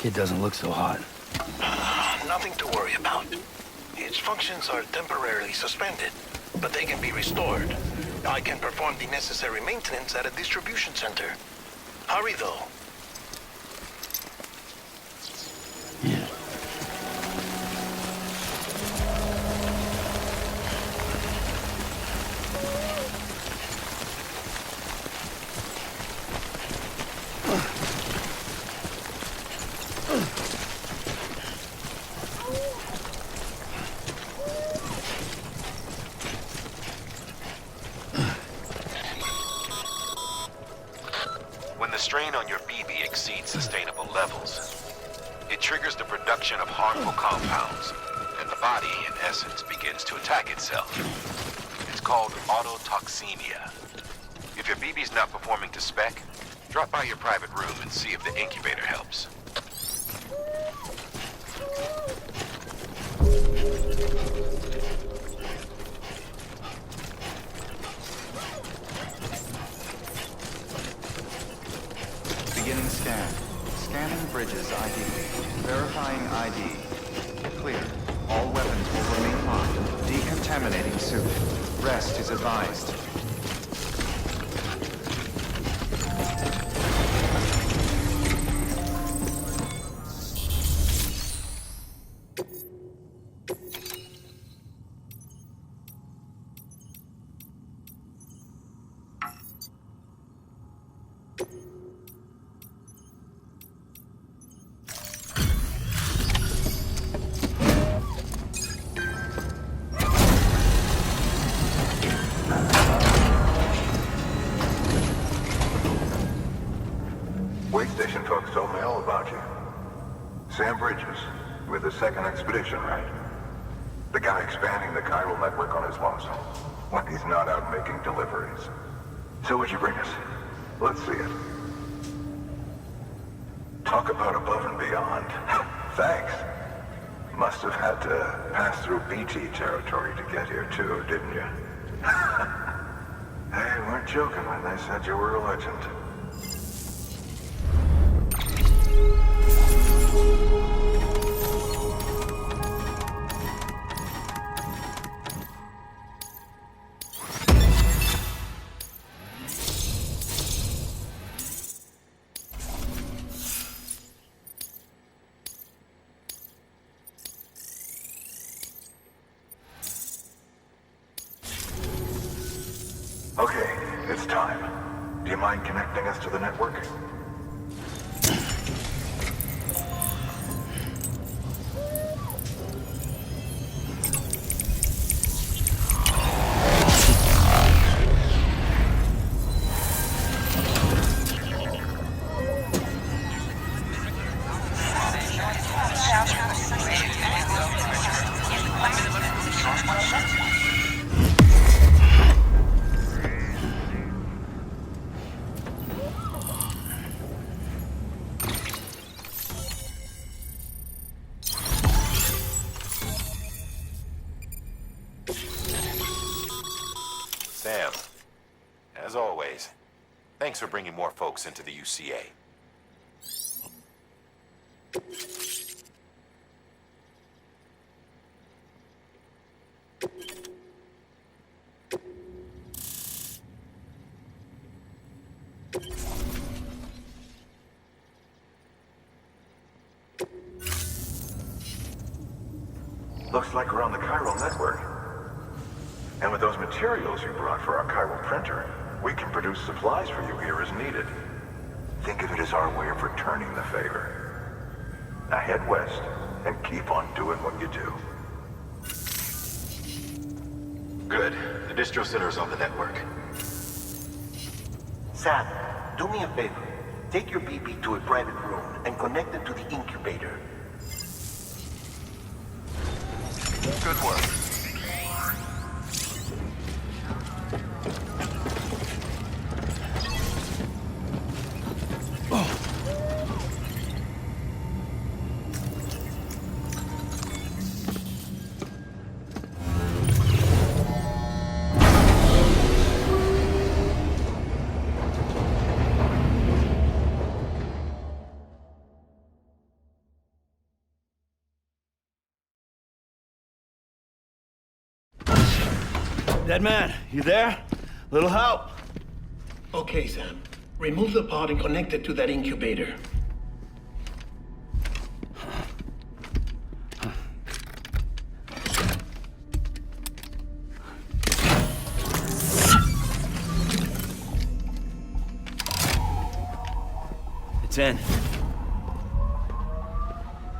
Kid doesn't look so hot. Nothing to worry about. Its functions are temporarily suspended, but they can be restored. I can perform the necessary maintenance at a distribution center. Hurry, though. Yeah. When the strain on your BB exceeds sustainable levels, it triggers the production of harmful compounds, and the body, in essence, begins to attack itself. It's called autotoxemia. If your BB's not performing to spec, drop by your private room and see if the incubator helps. Beginning scan. Scanning bridges ID. Verifying ID. Clear. All weapons will remain locked. Decontaminating suit. Rest is advised. Wait station folks told me all about you. Sam Bridges, with the second expedition, right? The guy expanding the chiral network on his lonesome, when he's not out making deliveries. So what'd you bring us? Let's see it. Talk about above and beyond. Thanks. Must have had to pass through BT territory to get here too, didn't you? They weren't joking when they said you were a legend. Okay, it's time. Do you mind connecting us to the network? Sam, as always, thanks for bringing more folks into the UCA. Looks like we're on the chiral network. And with those materials you brought for our chiral printer, we can produce supplies for you here as needed. Think of it as our way of returning the favor. Now head west and keep on doing what you do. Good. The distro center is on the network. Sam, do me a favor. Take your BB to a private room and connect it to the incubator. Good work. Dead man, you there? Little help? Okay, Sam. Remove the pod and connect it to that incubator. It's in.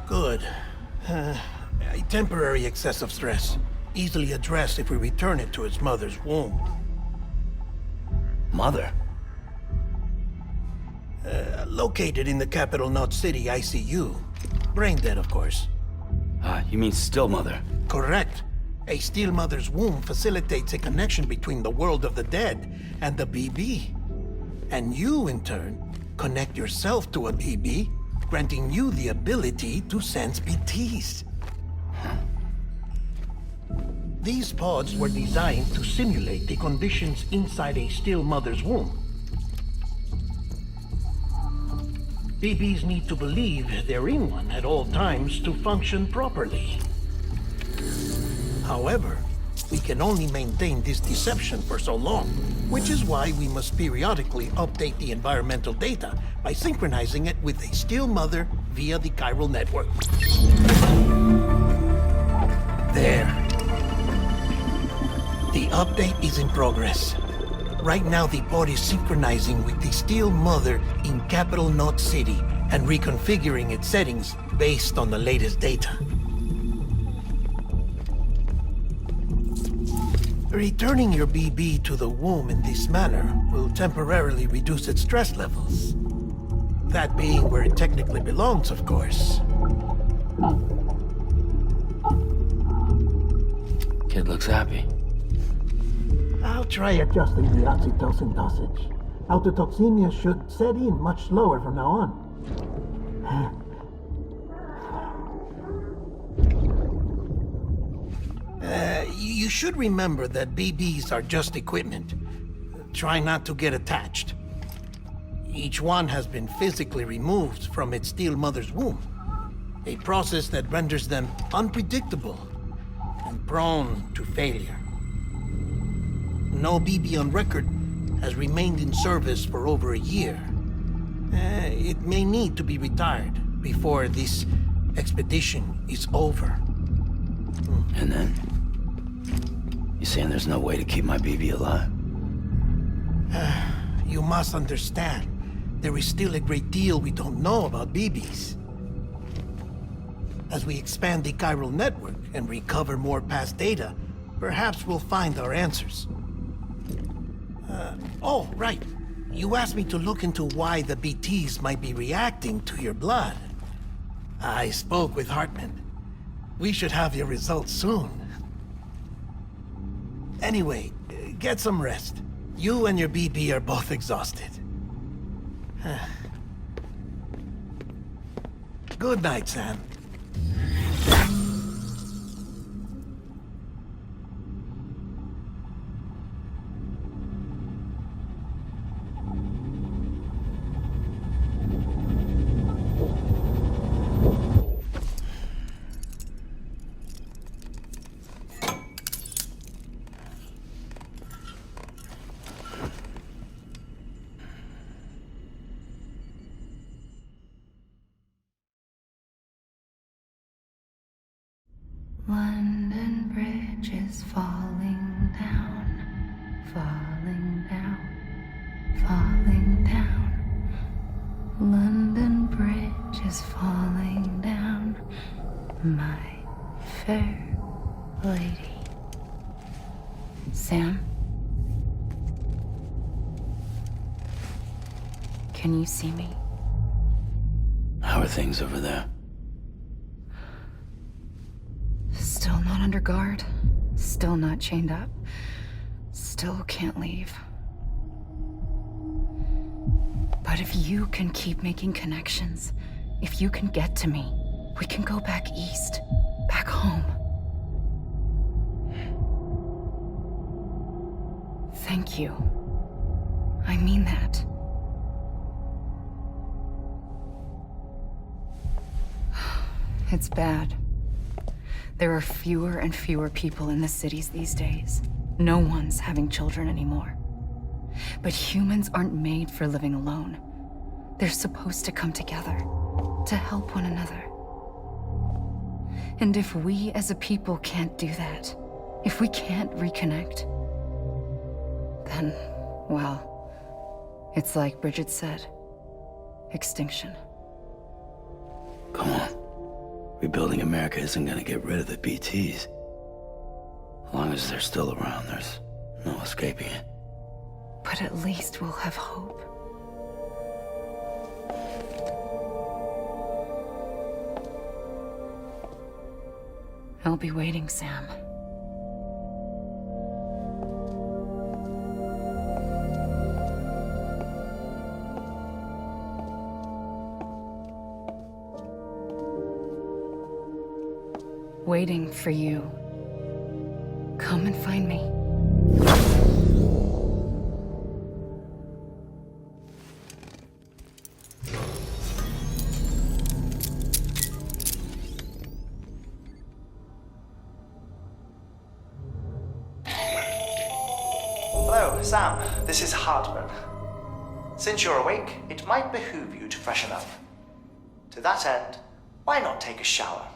Good. A temporary excessive stress. Easily addressed if we return it to its mother's womb. Mother? Located in the capital Knot City ICU. Brain dead, of course. You mean still mother? Correct. A steel mother's womb facilitates a connection between the world of the dead and the BB. And you, in turn, connect yourself to a BB, granting you the ability to sense BTs. These pods were designed to simulate the conditions inside a still mother's womb. BBs need to believe they're in one at all times to function properly. However, we can only maintain this deception for so long, which is why we must periodically update the environmental data by synchronizing it with a still mother via the chiral network. There. The update is in progress. Right now, the pod is synchronizing with the steel mother in capital Knot City and reconfiguring its settings based on the latest data. Returning your BB to the womb in this manner will temporarily reduce its stress levels. That being where it technically belongs, of course. Kid looks happy. I'll try adjusting the oxytocin dosage. Autotoxemia should set in much slower from now on. You should remember that BBs are just equipment. Try not to get attached. Each one has been physically removed from its steel mother's womb. A process that renders them unpredictable and prone to failure. No BB on record has remained in service for over a year. It may need to be retired before this expedition is over. And then? You saying there's no way to keep my BB alive? You must understand, there is still a great deal we don't know about BBs. As we expand the chiral network and recover more past data, perhaps we'll find our answers. Oh, right. You asked me to look into why the BTs might be reacting to your blood. I spoke with Hartman. We should have your results soon. Anyway, get some rest. You and your BB are both exhausted. Good night, Sam. London Bridge is falling down, falling down, falling down. London Bridge is falling down, my fair lady. Sam? Can you see me? How are things over there? Still not under guard. Still not chained up. Still can't leave. But if you can keep making connections, if you can get to me, we can go back east, back home. Thank you. I mean that. It's bad. There are fewer and fewer people in the cities these days. No one's having children anymore. But humans aren't made for living alone. They're supposed to come together, to help one another. And if we as a people can't do that, if we can't reconnect, then, well, it's like Bridget said, extinction. Come on. Rebuilding America isn't gonna get rid of the BTs. As long as they're still around, there's no escaping it. But at least we'll have hope. I'll be waiting, Sam. Waiting for you. Come and find me. Hello, Sam. This is Hartman. Since you're awake, it might behoove you to freshen up. To that end, why not take a shower?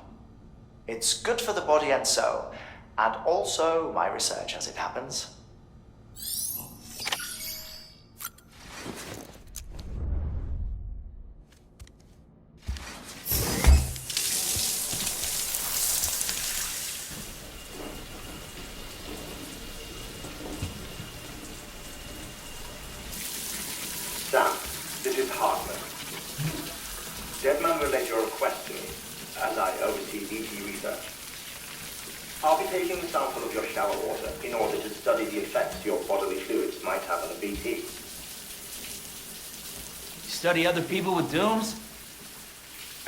It's good for the body and soul, and also my research as it happens. Sam, this is Hartman. Deadman relayed your request to me, as I oversee BT research. I'll be taking a sample of your shower water in order to study the effects your bodily fluids might have on a BT. You study other people with dooms?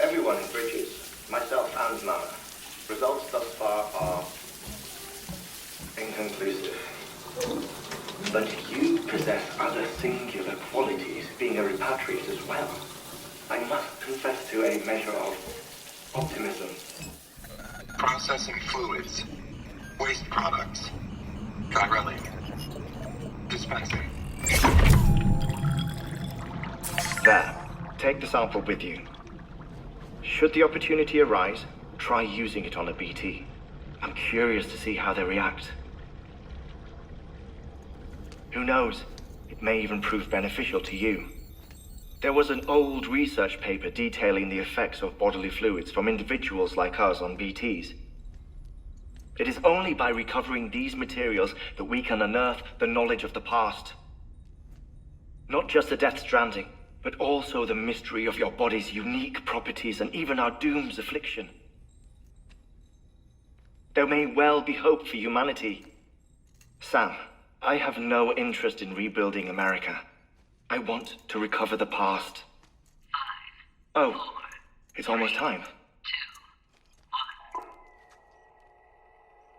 Everyone in Bridges, myself and Mama. Results thus far are inconclusive. But you possess other singular qualities, being a repatriate as well. I must confess to a measure of optimism. Processing fluids. Waste products. Chirelling. Dispensing. There. Take the sample with you. Should the opportunity arise, try using it on a BT. I'm curious to see how they react. Who knows? It may even prove beneficial to you. There was an old research paper detailing the effects of bodily fluids from individuals like us on BTs. It is only by recovering these materials that we can unearth the knowledge of the past. Not just the Death Stranding, but also the mystery of your body's unique properties and even our doom's affliction. There may well be hope for humanity. Sam, I have no interest in rebuilding America. I want to recover the past. 5, 4, oh, it's almost time. 2, 1.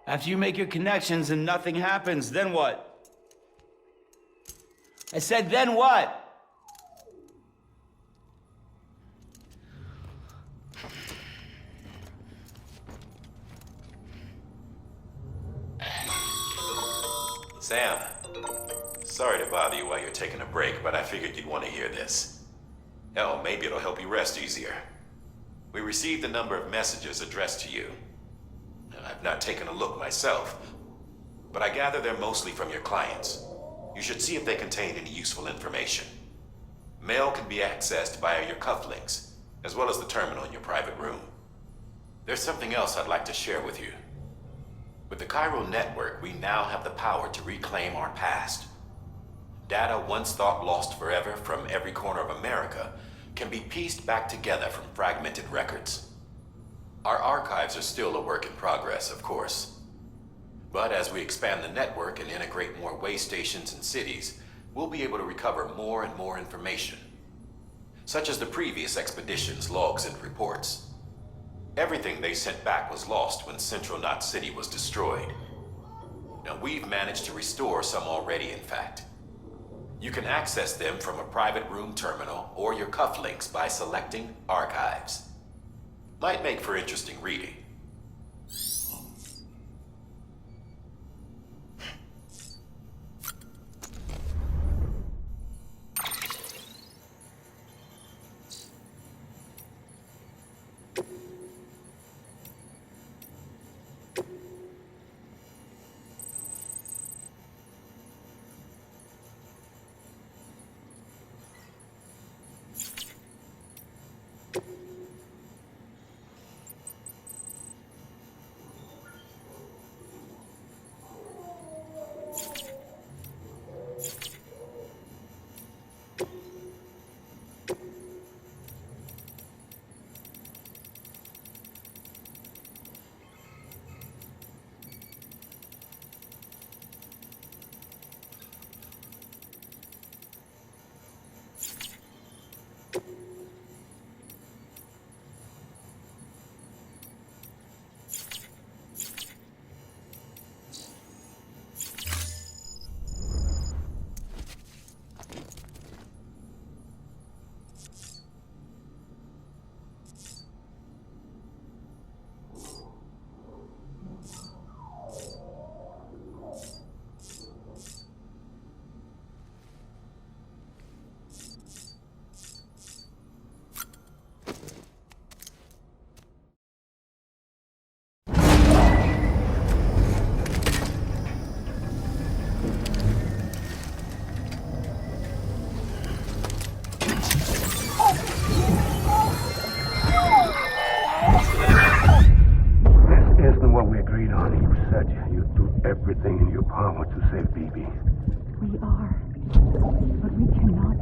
After you make your connections and nothing happens, then what? I said, then what? Sam, sorry to bother you while you're taking a break, but I figured you'd want to hear this. Hell, maybe it'll help you rest easier. We received a number of messages addressed to you. I've not taken a look myself, but I gather they're mostly from your clients. You should see if they contain any useful information. Mail can be accessed via your cufflinks, as well as the terminal in your private room. There's something else I'd like to share with you. With the chiral network, we now have the power to reclaim our past. Data once thought lost forever from every corner of America can be pieced back together from fragmented records. Our archives are still a work in progress, of course. But as we expand the network and integrate more way stations and cities, we'll be able to recover more and more information, such as the previous expedition's logs and reports. Everything they sent back was lost when Central Knot City was destroyed. Now we've managed to restore some already, in fact. You can access them from a private room terminal or your cufflinks by selecting Archives. Might make for interesting reading.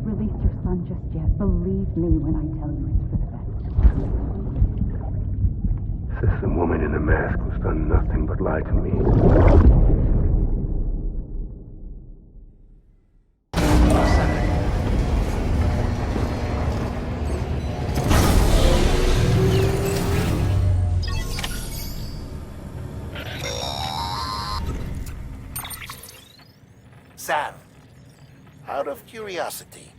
release your son just yet. Believe me when I tell you it's for the best. Says the woman in the mask who's done nothing but lie to me. Sam, out of curiosity,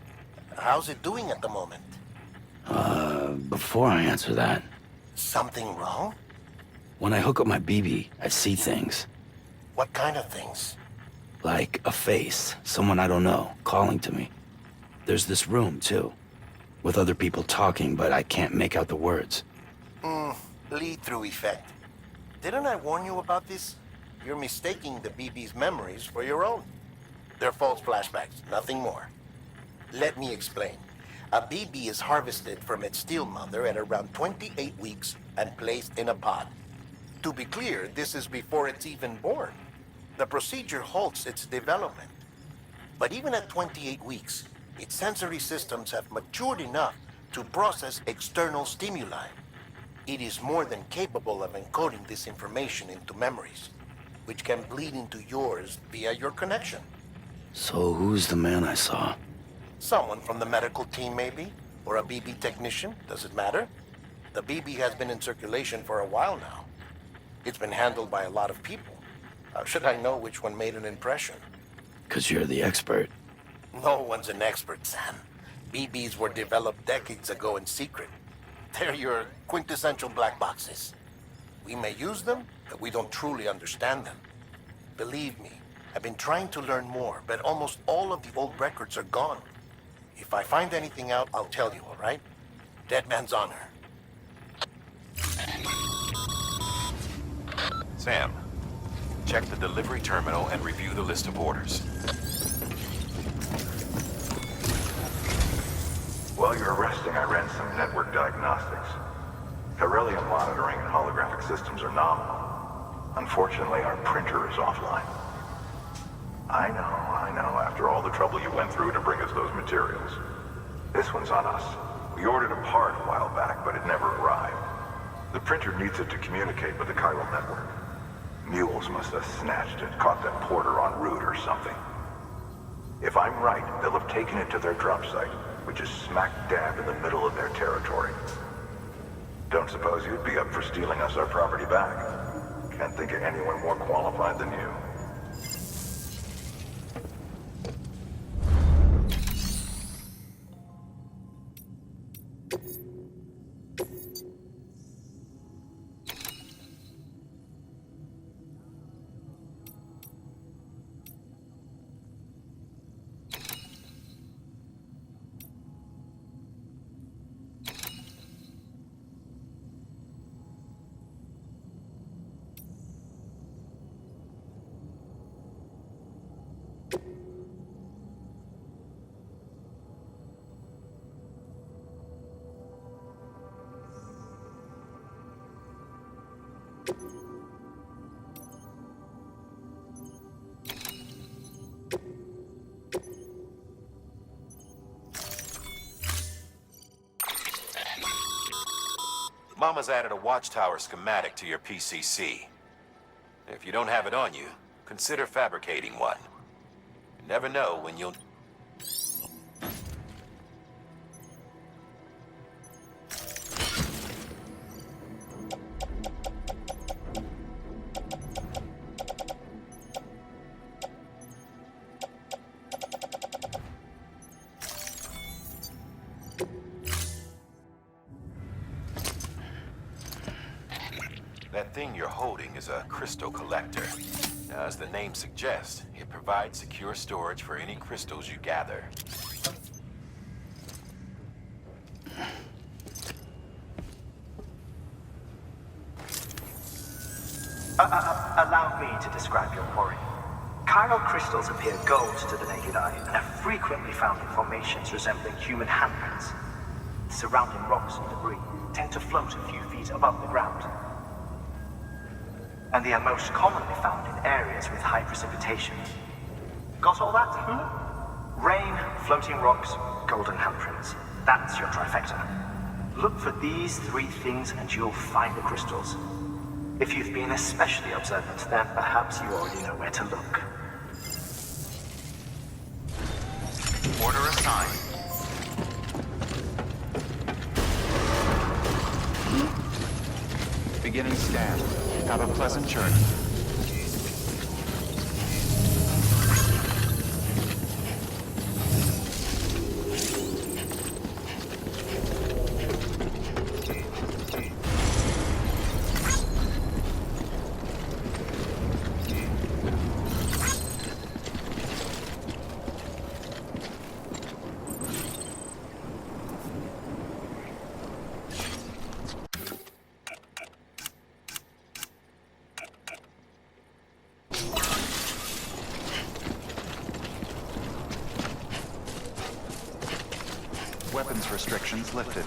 how's it doing at the moment? Before I answer that, Something wrong? when I hook up my BB, I see things. What kind of things? Like a face, someone I don't know, calling to me. There's this room, too, with other people talking, but I can't make out the words. Lead-through effect. Didn't I warn you about this? You're mistaking the BB's memories for your own. They're false flashbacks, nothing more. Let me explain. A BB is harvested from its steel mother at around 28 weeks and placed in a pod. To be clear, this is before it's even born. The procedure halts its development. But even at 28 weeks, its sensory systems have matured enough to process external stimuli. It is more than capable of encoding this information into memories, which can bleed into yours via your connection. So who's the man I saw? Someone from the medical team, maybe? Or a BB technician? Does it matter? The BB has been in circulation for a while now. It's been handled by a lot of people. How should I know which one made an impression? 'Cause you're the expert. No one's an expert, Sam. BBs were developed decades ago in secret. They're your quintessential black boxes. We may use them, but we don't truly understand them. Believe me, I've been trying to learn more, but almost all of the old records are gone. If I find anything out, I'll tell you, all right? Dead man's honor. Sam, check the delivery terminal and review the list of orders. While you're resting, I ran some network diagnostics. Beryllium monitoring and holographic systems are nominal. Unfortunately, our printer is offline. I know. After all the trouble you went through to bring us those materials. This one's on us. We ordered a part a while back, but it never arrived. The printer needs it to communicate with the chiral network. Mules must have snatched it, caught that porter en route or something. If I'm right, they'll have taken it to their drop site, which is smack dab in the middle of their territory. Don't suppose you'd be up for stealing us our property back? Can't think of anyone more qualified than you. Mama's added a watchtower schematic to your PCC. If you don't have it on you, consider fabricating one. You never know when you'll... That thing you're holding is a crystal collector. Now, as the name suggests, it provides secure storage for any crystals you gather. Allow me to describe your quarry. Chiral crystals appear gold to the naked eye and are frequently found in formations resembling human handprints. Surrounding rocks and debris tend to float a few feet above the ground. And they are most commonly found in areas with high precipitation. Got all that? Rain, floating rocks, golden handprints. That's your trifecta. Look for these three things and you'll find the crystals. If you've been especially observant, then perhaps you already know where to look. Order assigned. Beginning scan. Have a pleasant journey. Weapons restrictions lifted.